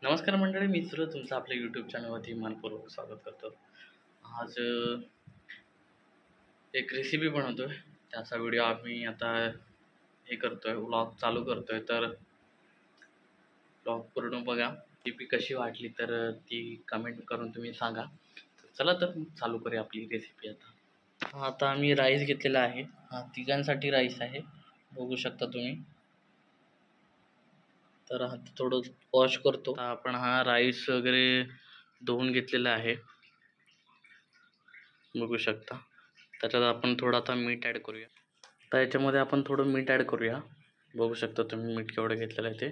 नमस्कार मंडळी, मी सुरज तुमचं आपल्या यूट्यूब चॅनलवरती मनपूर्वक स्वागत करतो. आज एक रेसिपी बनवतो आहे, त्याचा व्हिडिओ आम्ही आता हे करतो आहे, व्लॉग चालू करतो आहे. तर व्लॉग पूर्ण बघा, रेसिपी कशी वाटली तर ती कमेंट करून तुम्ही सांगा. चला तर चालू करूया आपली रेसिपी. आता आम्ही राईस घेतलेला आहे. हा तिघांसाठी राईस आहे, बघू शकता तुम्ही. तर हात थोडं वॉश करतो. आपण हा राईस वगैरे धुवून घेतलेला आहे, बघू शकता. त्याच्यात आपण थोडं आता मीठ ॲड करूया. तर याच्यामध्ये आपण थोडं मीठ ॲड करूया, बघू शकता तुम्ही मीठ केवढं घेतलेलं आहे ते.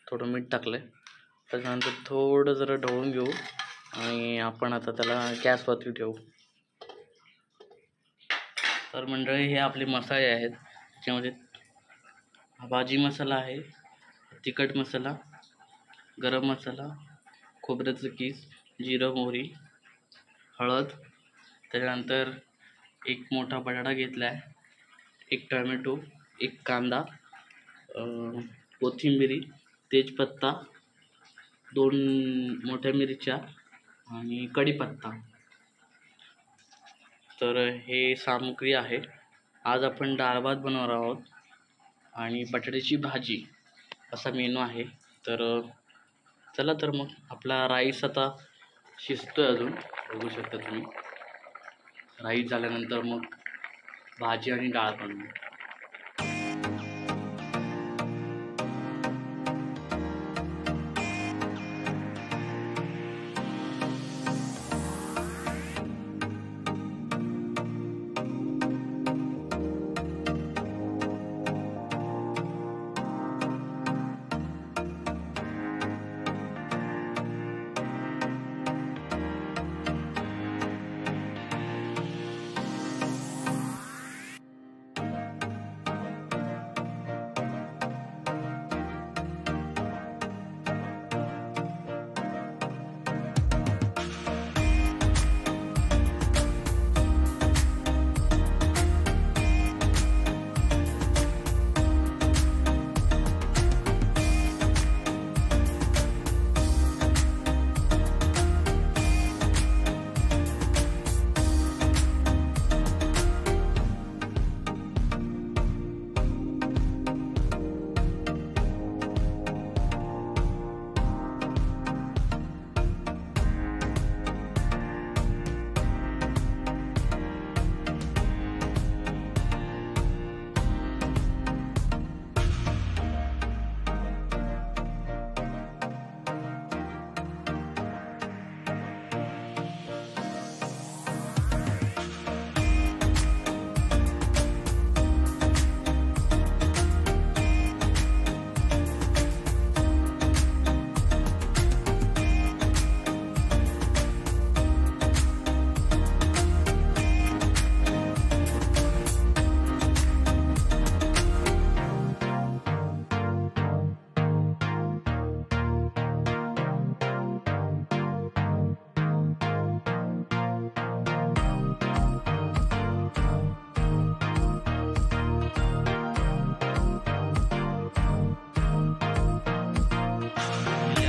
थोडं मीठ टाकलं आहे. त्याच्यानंतर थोडं जरा ढवळून घेऊ आणि आपण आता त्याला गॅसवरती ठेवू. तर मंडळी, हे आपले मसाले आहेत. त्याच्यामध्ये भाजी मसाला आहे, तिखट मसाला, गरम मसाला, खोबऱ्याचं कीस, जिरं मोहरी, हळद. त्याच्यानंतर एक मोठा बटाटा घेतला आहे, एक टोमॅटो, एक कांदा, कोथिंबीर, तेजपत्ता, 2 मोठ्या मिरच्या आणि कढीपत्ता. तर हे सामग्री आहे. आज आपण डाळ भात बनवणार आहोत आणि बटाट्याची भाजी असा मेनू आहे. तर चला तर मग आपला राईस आता शिजतोय अजून, बघू शकता तुम्ही. राईस झाल्यानंतर मग भाजी आणि डाळ बनवू.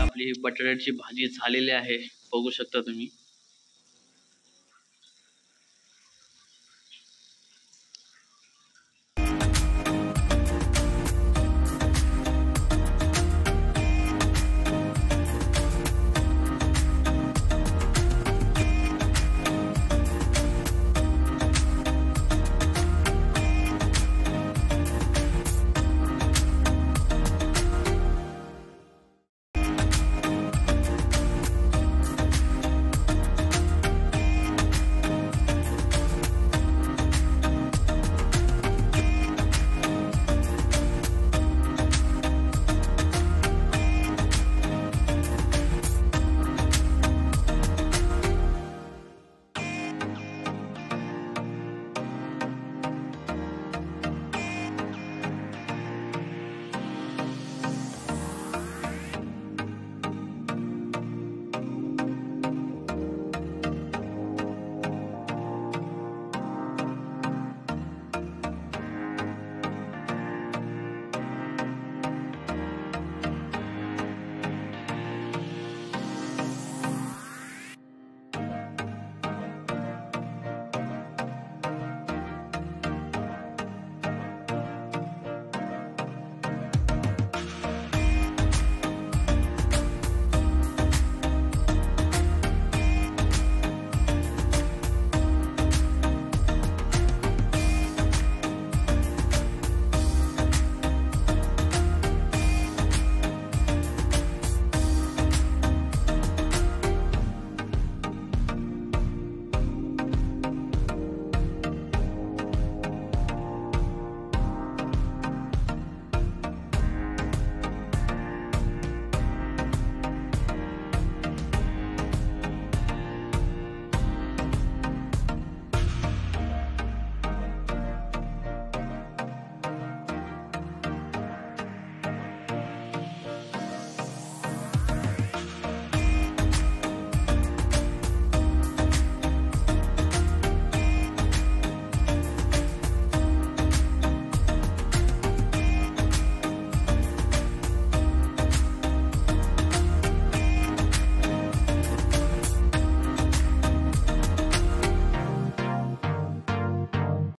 आपली बटाट्याची भाजी झालेली आहे, बघू शकता तुम्ही.